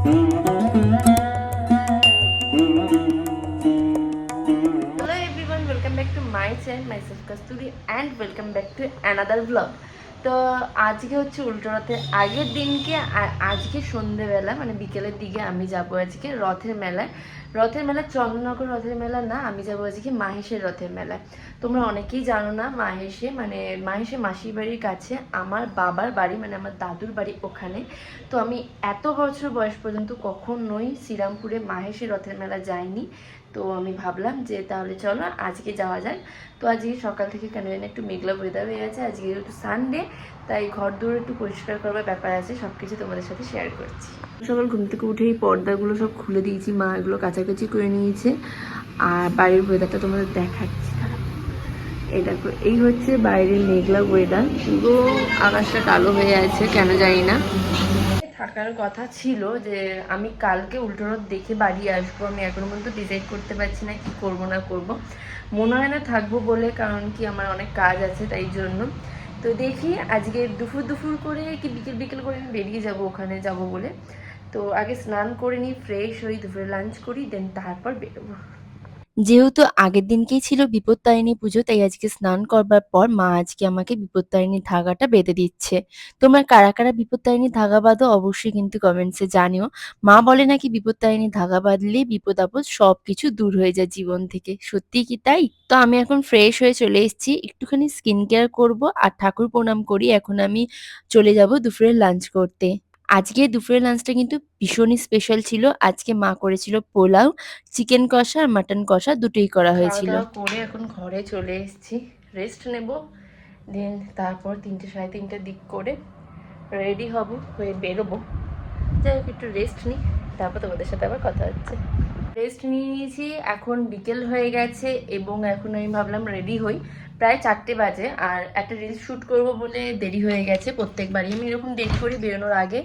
Hello everyone, welcome back to my channel, myself Kasturi, and welcome back to another vlog. তো আজকে হচ্ছে উল্টো রথের আগের দিনকে আজকে সন্ধেবেলা মানে বিকেলের দিকে আমি যাব আজকে রথের মেলায়। রথের মেলা চন্দননগর রথের মেলা না, আমি যাব আজকে মাহেশের রথের মেলায়। তোমরা অনেকেই জানো না, মাহেশে মাসির বাড়ির কাছে আমার বাবার বাড়ি, মানে আমার দাদুর বাড়ি ওখানে। তো আমি এত বছর বয়স পর্যন্ত কখনোই শ্রীরামপুরে মাহেশের রথের মেলা যাইনি। তো আমি ভাবলাম যে তাহলে চলো আজকে যাওয়া যায়। তো আজকে সকাল থেকে কেন জানি একটু মেঘলা ওয়েদার হয়ে গেছে, আজকে একটু সানডে, তাই ঘর দৌড় একটু পরিষ্কার করবার ব্যাপার আছে, সব কিছু তোমাদের সাথে শেয়ার করছি। সকাল ঘুম থেকে উঠেই পর্দাগুলো সব খুলে দিয়েছি, মা এগুলো কাছাকাছি করে নিয়েছে। আর বাড়ির ওয়েদারটা তোমাদের দেখাচ্ছি। এই দেখো, এই হচ্ছে বাইরের মেঘলা ওয়েদার, পুরো আকাশটা কালো হয়ে আছে কেন জানি না। থাকার কথা ছিল যে আমি কালকে উল্টো রথ দেখে বাড়ি আসবো, আমি এখনো পর্যন্ত ডিসাইড করতে পারছি না কি করব না করব। মনে হয় না থাকবো বলে, কারণ কি আমার অনেক কাজ আছে তাই জন্য। তো দেখি আজকে দুপুর করে কি বিকেল করে আমি বেরিয়ে যাব ওখানে যাব বলে। তো আগে স্নান করে নিই, ফ্রেশ হই, দুপুরে লাঞ্চ করি, দেন তারপর বেরোবো। যেহেতু আগের দিনকেই ছিল বিপত্তারিণী পুজো, তাই আজকে স্নান করবার পর মা আজকে আমাকে বিপত্তারিণী ধাগাটা বেঁধে দিচ্ছে। তোমরা কারা কারা বিপত্তারিণী ধাগা বাঁধো অবশ্যই কিন্তু কমেন্টসে জানিও। মা বলে নাকি বিপত্তারিণী ধাগা বাঁধলে বিপদ আপদ সবকিছু দূর হয়ে যায় জীবন থেকে। সত্যি কি তাই? তো আমি এখন ফ্রেশ হয়ে চলে এসেছি, একটুখানি স্কিন কেয়ার করবো আর ঠাকুর প্রণাম করি। এখন আমি চলে যাব দুপুরের লাঞ্চ করতে। আজকে দুপুরের লাঞ্চটা কিন্তু ভীষণই স্পেশাল ছিল। আজকে মা করেছিল পোলাও, চিকেন কষা আর মাটন কষা দুটোই করা হয়েছিল। খাওয়া দাওয়া করে এখন ঘরে চলে এসেছি, রেস্ট নেব, দেন তারপর 3টে সাড়ে 3টের দিক করে রেডি হব, হয়ে বেরোবো। যাই হোক, একটু রেস্ট নিই, তারপর তোমাদের সাথে আবার কথা হচ্ছে। রেস্ট নিয়ে নিয়েছি, এখন বিকেল হয়ে গেছে এবং এখন আমি ভাবলাম রেডি হই। প্রায় 4টে বাজে, আর একটা রিলস শ্যুট করব বলে দেরি হয়ে গেছে। প্রত্যেকবারই আমি এরকম দেরি করি বেরোনোর আগে।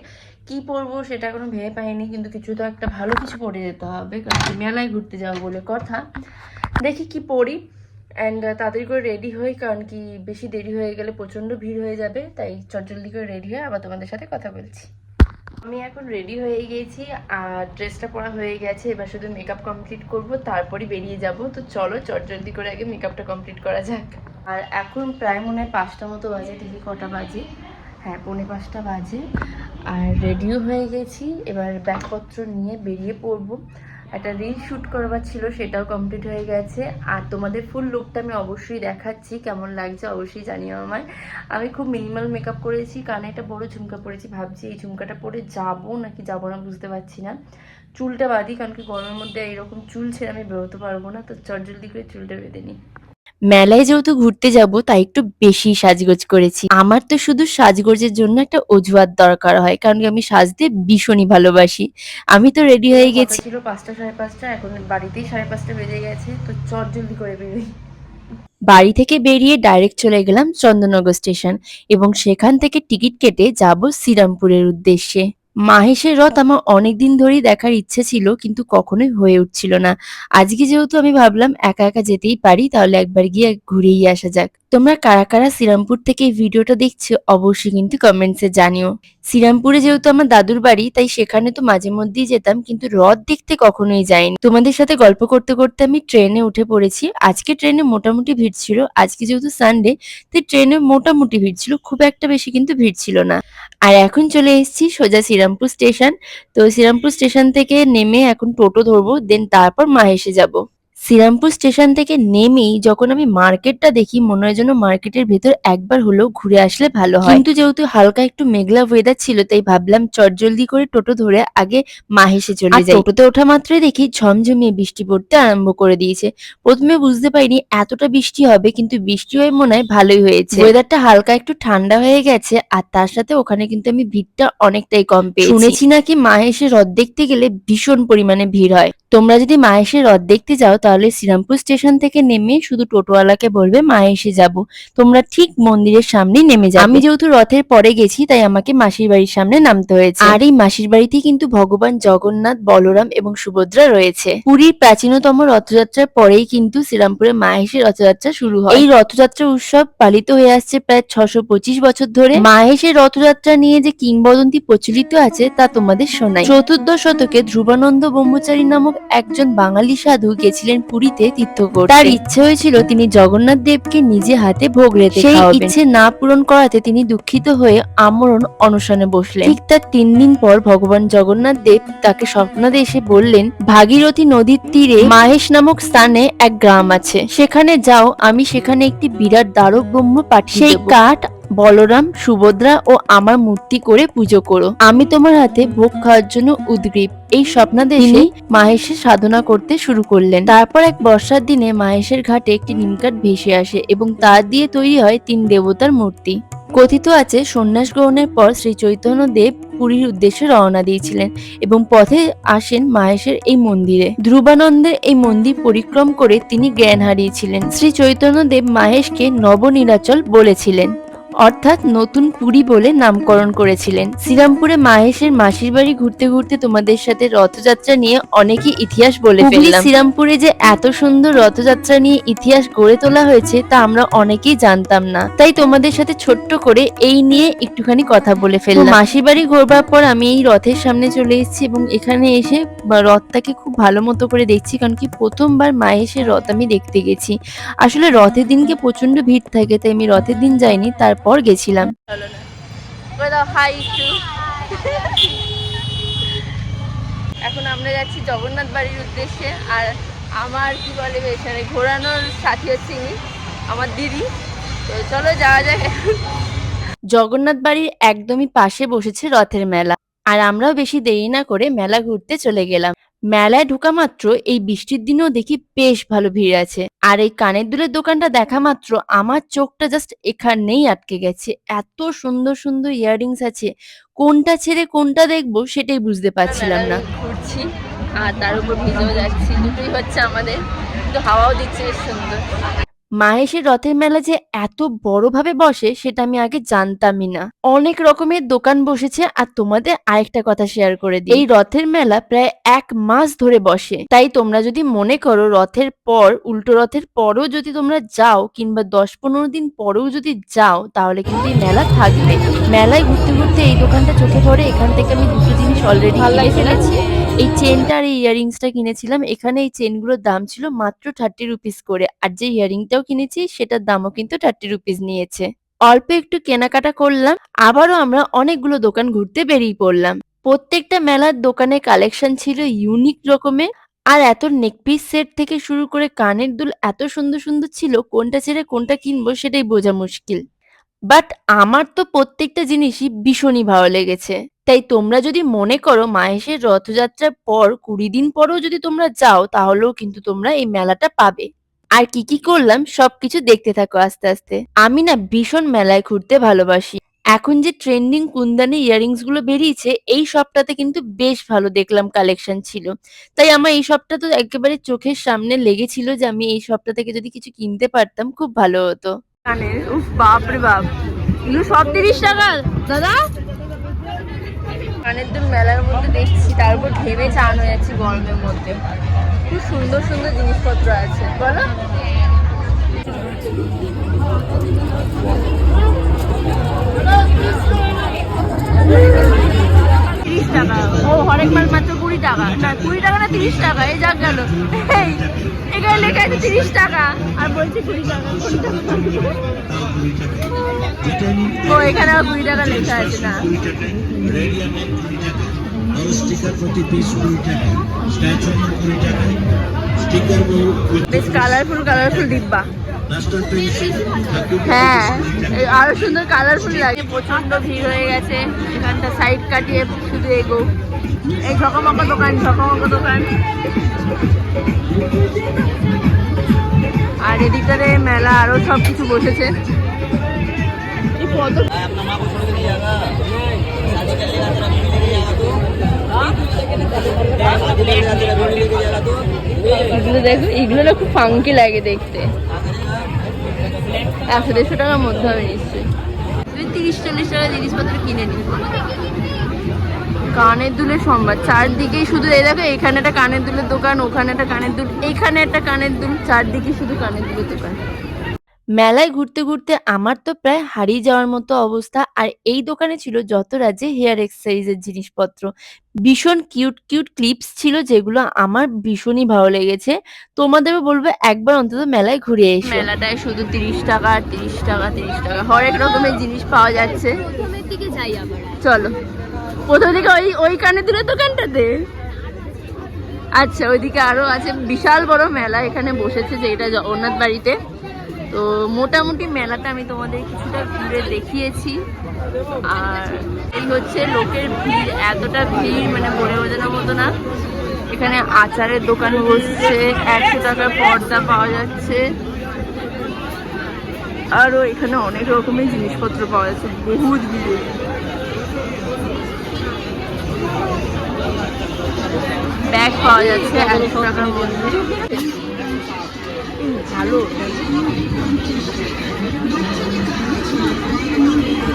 কি পরবো সেটা এখনো ভেবে পাইনি, কিন্তু কিছু তো একটা ভালো কিছু পরে যেতে হবে, কারণ মেলায় ঘুরতে যাবো বলে কথা। দেখি কি পরি, অ্যান্ড তাড়াতাড়ি করে রেডি হই, কারণ কি বেশি দেরি হয়ে গেলে প্রচণ্ড ভিড় হয়ে যাবে। তাই চটজলদি করে রেডি হয়ে আবার তোমাদের সাথে কথা বলছি। আমি এখন রেডি হয়ে গেছি আর ড্রেসটা পরা হয়ে গেছে, এবার শুধু মেকআপ কমপ্লিট করব, তারপরই বেরিয়ে যাব। তো চলো চটজলদি করে আগে মেকআপটা কমপ্লিট করা যাক। আর এখন প্রায় মনে হয় 5টা মতো বাজে, দেখি কটা বাজে, হ্যাঁ 4:45 বাজে। আর রেডিও হয়ে গেছি, এবার ব্যাগপত্র নিয়ে বেরিয়ে পড়বো। একটা রিল শ্যুট করবার ছিল, সেটাও কমপ্লিট হয়ে গেছে। আর তোমাদের ফুল লুকটা আমি অবশ্যই দেখাচ্ছি, কেমন লাগছে অবশ্যই জানিও আমায়। আমি খুব মিনিমাল মেকআপ করেছি, কানে একটা বড় ঝুমকা পরেছি, ভাবছি এই ঝুমকাটা পরে যাবো নাকি যাবো না বুঝতে পারছি না। চুলটা বাঁধি, কারণ কি গরমের মধ্যে এরকম চুল ছেড়ে আমি বেরোতে পারবো না। তো চটজলদি করে চুলটা বেঁধে নিই। মেলায় যেহেতু ঘুরতে যাব, তাই একটু বেশি সাজগোজ করেছি। আমার তো শুধু সাজগোজের জন্য একটা অজুহাত দরকার হয়, কারণ কি আমি সাজতে ভীষণই ভালোবাসি। আমি তো রেডি হয়ে গেছি, ছিল 5টা সাড়ে 5টা, এখন বাড়িতেই 5:30 বেজে গেছে। তো চটজলদি করে বেরোই। বাড়ি থেকে বেরিয়ে ডাইরেক্ট চলে গেলাম চন্দননগর স্টেশন এবং সেখান থেকে টিকিট কেটে যাব শ্রীরামপুরের উদ্দেশ্যে। মাহেশের রথ আমার অনেকদিন ধরেই দেখার ইচ্ছে ছিল, কিন্তু কখনোই হয়ে উঠছিল না। আজকে যেহেতু আমি ভাবলাম একা একা যেতেই পারি, তাহলে একবার গিয়ে ঘুরেই আসা যাক। তোমরা কারা কারা শ্রীরামপুর থেকে এই ভিডিওটা দেখছো অবশ্যই কিন্তু কমেন্টসে জানিও। শ্রীরামপুরে যেহেতু আমার দাদুর বাড়ি, তাই সেখানে তো মাঝে মধ্যেই যেতাম, কিন্তু রথ দেখতে কখনোই যাইনি। তোমাদের সাথে গল্প করতে করতে আমি ট্রেনে উঠে পড়েছি। আজকে ট্রেনে মোটামুটি ভিড় ছিল, আজকে যেহেতু সানডে তাই ট্রেনে মোটামুটি ভিড় ছিল, খুব একটা বেশি কিন্তু ভিড় ছিল না। আর এখন চলে এসেছি সোজা শ্রীরামপুর স্টেশন। তো শ্রীরামপুর স্টেশন থেকে নেমে এখন টোটো ধরবো, দেন তারপর মাহেশে যাব। শ্রীরামপুর স্টেশন থেকে নেমেই যখন আমি মার্কেটটা দেখি, মনে হয় যেন মার্কেটের ভেতর একবার হলেও ঘুরে আসলে ভালো হয়। কিন্তু যেহেতু হালকা একটু মেঘলা ওয়েদার ছিল, তাই ভাবলাম চটজলদি করে টোটো ধরে আগে মাহেশে চলে যাই। টোটোতে ওঠা মাত্রই দেখি ঝমঝমিয়ে বৃষ্টি পড়তে আরম্ভ করে দিয়েছে। প্রথমে বুঝতে পারিনি এতটা বৃষ্টি হবে, কিন্তু বৃষ্টি হয়ে মনে হয় ভালোই হয়েছে। ওয়েদারটা হালকা একটু ঠান্ডা হয়ে গেছে, আর তার সাথে ওখানে কিন্তু আমি ভিড়টা অনেকটাই কম পেয়েছি। শুনেছি নাকি মাহেশে রথ দেখতে গেলে ভীষণ পরিমাণে ভিড় হয়। তোমরা যদি মাহেশের রথ দেখতে যাও তাহলে তাহলে শ্রীরামপুর স্টেশন থেকে নেমে শুধু টোটোওয়ালাকে বলবে মাহেশে যাব, তোমরা ঠিক মন্দিরের সামনে নেমে যাবে। আমি যেহেতু রথের পরে গেছি তাই আমাকে মাসির বাড়ির সামনে নামতে হয়েছে। আর এই মাসির বাড়িতে কিন্তু ভগবান জগন্নাথ, বলরাম এবং সুভদ্রা রয়েছে। পুরীর প্রাচীনতম রথযাত্রার পরেই কিন্তু শ্রীরামপুরে মাহেশের রথযাত্রা শুরু হয়। এই রথযাত্রা উৎসব পালিত হয়ে আসছে প্রায় 625 বছর ধরে। মাহেশের রথযাত্রা নিয়ে যে কিংবদন্তি প্রচলিত আছে তা তোমাদের শোনাই। চতুর্দশ শতকে ধ্রুবানন্দ ব্রহ্মচারী নামক একজন বাঙালি সাধু গেছিলেন পুরীতে তীর্থ করতে। তার ইচ্ছে হয়েছিল তিনি জগন্নাথ দেবকে নিজে হাতে ভোগ রেতে খাওয়াবেন। সেই ইচ্ছে না পূরণ করাতে তিনি দুঃখিত হয়ে আমরণ অনশনে বসলেন। ঠিক তার 3 দিন পর ভগবান জগন্নাথ দেব তাকে স্বপ্নাদে এসে বললেন, ভাগীরথী নদীর তীরে মাহেশ নামক স্থানে এক গ্রাম আছে, সেখানে যাও, আমি সেখানে একটি বিরাট দ্বারক ব্রহ্ম পাঠিয়ে দেব। সেই কাঠ বলরাম, সুভদ্রা ও আমার মূর্তি করে পুজো করো, আমি তোমার হাতে ভোগ খাওয়ার জন্য উদগ্রীব। এই স্বপ্নাদেশে মাহেশের সাধনা করতে শুরু করলেন। তারপর এক বর্ষার দিনে মাহেশের ঘাটে একটি নিমকাঠ ভেসে আসে এবং তার দিয়ে তৈরি হয় 3 দেবতার মূর্তি। কথিত আছে সন্ন্যাস গ্রহণের পর শ্রী চৈতন্য দেব পুরীর উদ্দেশ্যে রওনা দিয়েছিলেন এবং পথে আসেন মাহেশের এই মন্দিরে। ধ্রুবানন্দের এই মন্দির পরিক্রম করে তিনি জ্ঞান হারিয়েছিলেন। শ্রী চৈতন্য দেব মাহেশকে নবনীলাচল বলেছিলেন, অর্থাৎ নতুন পুরী বলে নামকরণ করেছিলেন। শ্রীরামপুরে মাহেশের মাসির বাড়ি ঘুরতে ঘুরতে তোমাদের সাথে রথযাত্রা নিয়ে অনেকই ইতিহাস বলে ফেললাম। শ্রীরামপুরে যে এত সুন্দর রথযাত্রা নিয়ে ইতিহাস গড়ে তোলা হয়েছে তা আমরা অনেকেই জানতাম না, তাই তোমাদের সাথে ছোট্ট করে এই নিয়ে একটুখানি কথা বলে ফেললাম। মাসির বাড়ি ঘোরবার পর আমি এই রথের সামনে চলে এসেছি এবং এখানে এসে রথটাকে খুব ভালো মতো করে দেখছি, কারণ কি প্রথমবার মাহেশের রথ আমি দেখতে গেছি। আসলে রথের দিনকে প্রচন্ড ভিড় থাকে, তাই আমি রথের দিন যাইনি, তারপর গেছিলাম। এখন আমরা যাচ্ছি জগন্নাথ বাড়ির উদ্দেশ্যে, আর আমার কি বলে এখানে ঘোরানোর সাথী হচ্ছে আমার দিদি। তো চলো যাওয়া যাক। জগন্নাথ বাড়ির একদমই পাশে বসেছে রথের মেলা, আর আমরাও বেশি দেরি না করে মেলা ঘুরতে চলে গেলাম। মেলায় ঢোকা মাত্র এই বৃষ্টির দিনেও দেখি বেশ ভালো ভিড় আছে, আর এই কানের দুলের দোকানটা দেখা মাত্র আমার চোখটা জাস্ট এখানেই আটকে গেছে। এত সুন্দর সুন্দর ইয়াররিংস আছে, কোনটা ছেড়ে কোনটা দেখবো সেটাই বুঝতে পারছিলাম না। ঘুরছি আর তার উপর ভিজেও যাচ্ছি, দুটোই হচ্ছে আমাদের, কিন্তু হাওয়াও দিচ্ছে বেশ সুন্দর। মাহেশের রথের মেলা যে এত বড়ভাবে বসে সেটা আমি আগে জানতামই না। অনেক রকমের দোকান বসেছে, আর তোমাদের আরেকটা কথা শেয়ার করে দিই, এই রথের মেলা প্রায় 1 মাস ধরে বসে। তাই তোমরা যদি মনে করো রথের পর, উল্টো রথের পরও যদি তোমরা যাও, কিংবা 10-15 দিন পরেও যদি যাও, তাহলে কিন্তু এই মেলা থাকবে। মেলায় ঘুরতে ঘুরতে এই দোকানটা চোখে পড়ে, এখান থেকে আমি দুটো জিনিস অলরেডি কিনে ফেলেছি। এই চেনটা আর এই ইয়াররিংসটা কিনেছিলাম। এখানে এই চেনগুলোর দাম ছিল মাত্র 30 রুপিস করে, আর যে ইয়াররিংটাও কিনেছি সেটার দামও কিন্তু 30 রুপিস নিয়েছে। অল্প একটু কেনাকাটা করলাম, আবারও আমরা অনেকগুলো দোকান ঘুরতে বেরিয়ে পড়লাম। প্রত্যেকটা মেলার দোকানে কালেকশন ছিল ইউনিক রকমের, আর এত নেকপিস সেট থেকে শুরু করে কানের দুল এত সুন্দর সুন্দর ছিল, কোনটা ছেড়ে কোনটা কিনবো সেটাই বোঝা মুশকিল। বাট আমার তো প্রত্যেকটা জিনিসই ভীষণই ভালো লেগেছে। তাই তোমরা যদি মনে করো মাহেশের রথযাত্রার পর 20 দিন পরেও যদি তোমরা যাও, তাহলেও কিন্তু তোমরা এই মেলাটা পাবে। আর কি কি করলাম সবকিছু দেখতে থাকো আস্তে আস্তে। আমি না ভীষণ মেলায় ঘুরতে ভালোবাসি। এখন যে ট্রেন্ডিং কুন্দানি ইয়াররিংস গুলো বেরিয়েছে, এই সবটাতে কিন্তু বেশ ভালো দেখলাম কালেকশন ছিল। তাই আমার এই সবটা তো একেবারে চোখের সামনে লেগেছিল যে আমি এই সবটা থেকে যদি কিছু কিনতে পারতাম খুব ভালো হতো। উফ বাপরে বাপ, এগুলো সব 30 টাকা দাদা। কানের দুল মেলার মধ্যে দেখছি, তারপর ঘেমে চান হয়ে যাচ্ছি গরমের মধ্যে। খুব সুন্দর সুন্দর জিনিসপত্র আছে, বলো। ও হরেক মাল মাত্র 20 টাকা, না 20 টাকা না 30 টাকা, এই যাক গেল। এখানে লেখা আছে 30 টাকা আর বলছে 20 টাকা। ও এখানে 20 টাকা লেখা আছে না। বেশ কালারফুল কালারফুল ডিব্বা। হ্যাঁ আরো সুন্দর কালারফুল লাগে। প্রচন্ড ভিড় হয়ে গেছে, এখানটা সাইড কাটিয়ে শুধু এগো। এই ঝকমক দোকান, ঝকমক দোকান। আর এদিকটাতে মেলা আরো সবকিছু বসেছে। এগুলো দেখো, এগুলো না খুব ফাঙ্কি লাগে দেখতে। 100-150 টাকার মধ্যে হবে নিশ্চয়ই। তুমি 30-40 টাকা জিনিসপত্র কিনে নিই। কানের দুলের সম্ভার চারদিকেই শুধু, এই দেখো এখানে একটা কানের দুলের দোকান, ওখানে একটা কানের দুল, এখানে একটা কানের দুল, চারদিকে শুধু কানের দুলের দোকান। মেলায় ঘুরতে ঘুরতে আমার তো প্রায় হারিয়ে যাওয়ার মতো অবস্থা। আর এই দোকানে ছিল যত রাজ্যে হেয়ার এক্সারসাইজের জিনিসপত্র। ভীষণ কিউট কিউট ক্লিপস ছিল যেগুলো আমার ভীষণই ভালো লেগেছে। তোমাদেরও বলবো একবার অন্তত মেলায় ঘুরে এসো। মেলাটায় শুধু 30 টাকা আর 30 টাকা 30 টাকা হরেক রকমের জিনিস পাওয়া যাচ্ছে। প্রথমের দিকে যাই আবার, চলো প্রথম দিকে ওই কানে দুলের দোকানটাতে। আচ্ছা, ওইদিকে আরো আছে, বিশাল বড় মেলা এখানে বসেছে, যে এটা জগন্নাথ বাড়িতে। তো মোটামুটি মেলাটা আমি তোমাদের কিছুটা ঘুরে দেখিয়েছি। আর এই হচ্ছে লোকের ভিড়, এতটা ভিড় মানে বলে বোঝানোর মতো না। এখানে আচারের দোকান বসছে, 100 টাকার পর্দা পাওয়া যাচ্ছে, আরও এখানে অনেক রকমের জিনিসপত্র পাওয়া যাচ্ছে, বহুত ভিড়। ব্যাগ পাওয়া যাচ্ছে 100 টাকার মধ্যে, ভালো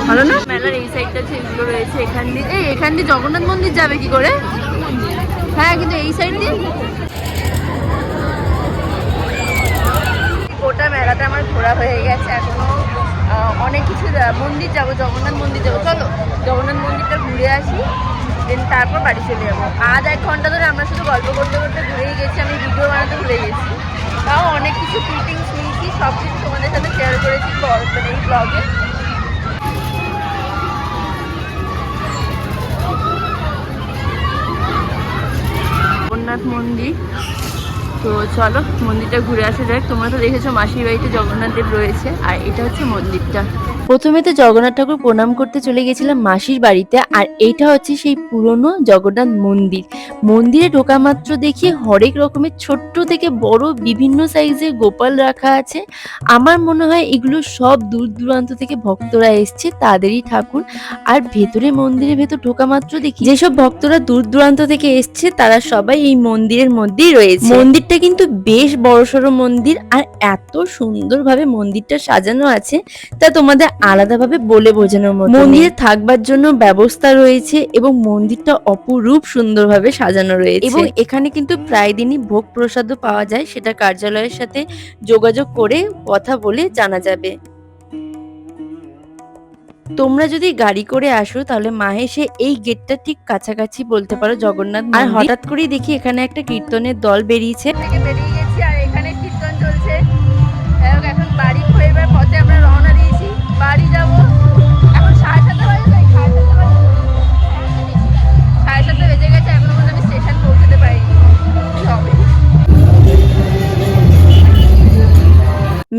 ভালো না? মেলার এই সাইডটা এগুলো রয়েছে, এখান দিয়ে জগন্নাথ মন্দির যাবে কি করে? হ্যাঁ, কিন্তু এই সাইড দিয়ে গোটা মেলাটা আমার ঘোরা হয়ে গেছে। এখনো অনেক কিছু, মন্দির যাবো, জগন্নাথ মন্দির যাবো, চলো জগন্নাথ মন্দিরটা ঘুরে আসি, দেন তারপর বাড়ি চলে যাবো। আধ 1 ঘন্টা ধরে আমরা শুধু গল্প করতে করতে ঘুরেই গেছি, আমি ভিডিও বানাতে ভুলে গেছি। তাও অনেক কিছু ক্লিপিংস নিয়েছি, সব কিছু তোমাদের সাথে শেয়ার করেছি মানে এই ব্লগে। জগন্নাথ মন্দির, তো চলো মন্দিরটা ঘুরে আসা যাক। তোমরা তো দেখেছো মাসির বাড়িতে জগন্নাথ দেব রয়েছে, আর এটা হচ্ছে মন্দিরটা। প্রথমে তো জগন্নাথ ঠাকুর প্রণাম করতে চলে গেছিলাম মাসির বাড়িতে, আর এইটা হচ্ছে সেই পুরনো জগন্নাথ মন্দির। মন্দিরে ঢোকা মাত্র দেখি হরেক রকমের ছোট্ট থেকে বড় বিভিন্ন সাইজের গোপাল রাখা আছে। আমার মনে হয় এগুলো সব দূর দূরান্ত থেকে ভক্তরা এসছে, তাদেরই ঠাকুর। আর ভেতরে, মন্দিরের ভেতর ঢোকা মাত্র দেখি যেসব ভক্তরা দূর দূরান্ত থেকে এসছে তারা সবাই এই মন্দিরের মধ্যেই রয়েছে। মন্দিরটা কিন্তু বেশ বড়সড় মন্দির, আর এত সুন্দরভাবে মন্দিরটা সাজানো আছে তা তোমাদের আলাদাভাবে বলে বোঝানোর মতো। মন্দিরে থাকবার জন্য ব্যবস্থা রয়েছে এবং মন্দিরটা অপরূপ সুন্দরভাবে সাজানো রয়েছে। এবং এখানে কিন্তু প্রায় দিনই ভোগ প্রসাদও পাওয়া যায়, সেটা কার্যালয়ের সাথে যোগাযোগ করে কথা বলে জানা যাবে। তোমরা যদি গাড়ি করে আসো তাহলে মাহেশে এই গেটটা ঠিক কাছাকাছি বলতে পারো জগন্নাথ। আর হঠাৎ করেই দেখি এখানে একটা কীর্তনের দল বেরিয়েছে, বেরিয়ে গেছি আর এখানে কীর্তন চলছে। এখন বাড়ি ফেরবার পথে আমরা রওনা দিয়েছি, বাড়ি যাবো। এখন 7:30 বাজে, তাই 7:30 বেজে গেছে, এখনো পর্যন্ত আমি স্টেশন পৌঁছতে পারিনি। হবে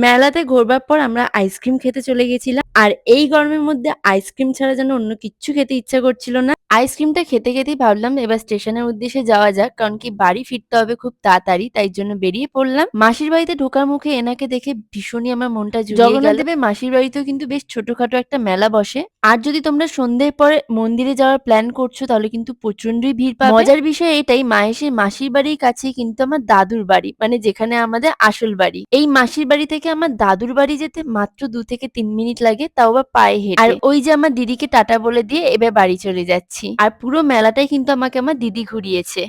মেলাতে ঘোরবার পর আমরা আইসক্রিম খেতে চলে গেছিলাম, আর এই গরমের মধ্যে আইসক্রিম ছাড়া যেন অন্য কিচ্ছু খেতে ইচ্ছা করছিল না। আইসক্রিমটা খেতে খেতেই ভাবলাম এবার স্টেশনের উদ্দেশ্যে যাওয়া যাক, কারণ কি বাড়ি ফিরতে হবে খুব তাড়াতাড়ি, তাই জন্য বেরিয়ে পড়লাম। মাসির বাড়িতে ঢোকার মুখে এনাকে দেখে ভীষণই আমার মনটা জুড়িয়ে গেল। জগন্নাথ দেবের মাসির বাড়িতেও কিন্তু বেশ ছোটখাটো একটা মেলা বসে, আর যদি তোমরা সন্ধ্যের পরে মন্দিরে যাওয়ার প্ল্যান করছো তাহলে কিন্তু প্রচন্ডই ভিড় পাবে। মজার বিষয় এটাই, মাহেশের মাসির বাড়ির কাছেই কিন্তু আমার দাদুর বাড়ি, মানে যেখানে আমাদের আসল বাড়ি। এই মাসির বাড়ি থেকে আমার দাদুর বাড়ি যেতে মাত্র 2 থেকে 3 মিনিট লাগে, তাও আবার পায়ে হেঁটে। আর ওই যে আমার দিদিকে টাটা বলে দিয়ে এবার বাড়ি চলে যাচ্ছি। আর পুরো মেলাটাই কিন্তু আমাকে আমার দিদি ঘুরিয়েছে।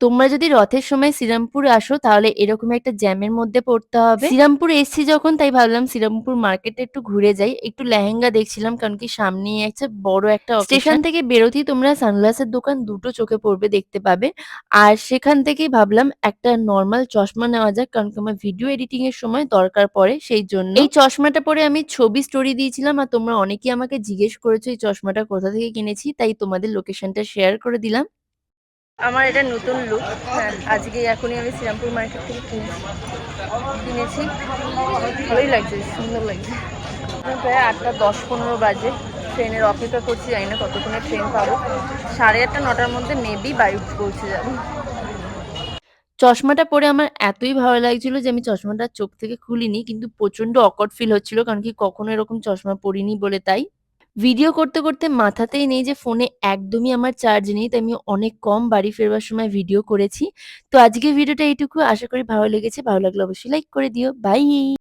তোমরা যদি রথের সময় শ্রীরামপুর আসো তাহলে এরকম একটা জ্যামের মধ্যে পড়তে হবে। শ্রীরামপুর এসছি যখন, তাই ভাবলাম শ্রীরামপুর মার্কেটে একটু ঘুরে যাই। একটু লেহেঙ্গা দেখছিলাম, কারণ কি সামনেই আছে বড় একটা স্টেশন থেকে বেরোতেই তোমরা সানগ্লাসের দোকান দুটো চোখে পড়বে, দেখতে পাবে। আর সেখান থেকেই ভাবলাম একটা নর্মাল চশমা নেওয়া যাক, কারণ কি আমার ভিডিও এডিটিং এর সময় দরকার পড়ে, সেই জন্য। এই চশমাটা পরে আমি ছবি স্টোরি দিয়েছিলাম, আর তোমরা অনেকেই আমাকে জিজ্ঞেস করেছো এই চশমাটা কোথা থেকে কিনেছি, তাই তোমাদের লোকেশনটা শেয়ার করে দিলাম। আমার এটা নতুন লুক। হ্যাঁ, আজকে এখনই আমি শ্রীরামপুর মার্কেট থেকে কিনেছি। ভালোই লাগছে, সুন্দর লাগছে। প্রায় 8:10-15 বাজে, ট্রেনের অপেক্ষা করছি, জানি না কতক্ষণে ট্রেন পাবো। 8:30-9টার মধ্যে মেবি বাড়ি পৌঁছে যাবো। চশমাটা পরে আমার এতই ভালো লাগছিল যে আমি চশমাটা চোখ থেকে খুলিনি, কিন্তু প্রচন্ড অকওয়ার্ড ফিল হচ্ছিল, কারণ কি কখনো এরকম চশমা পরিনি বলে তাই। ভিডিও করতে, করতে মাথাতেই নেই যে ফোনে একদমই আমার চার্জ নেই। তাই আমি অনেক কম বাড়ি ফেরবার সময় ভিডিও করেছি। তো আজকের ভিডিওটা এইটুকু। আশা করি ভালো লেগেছে। ভালো লাগলে অবশ্যই লাইক করে দিও। বাই।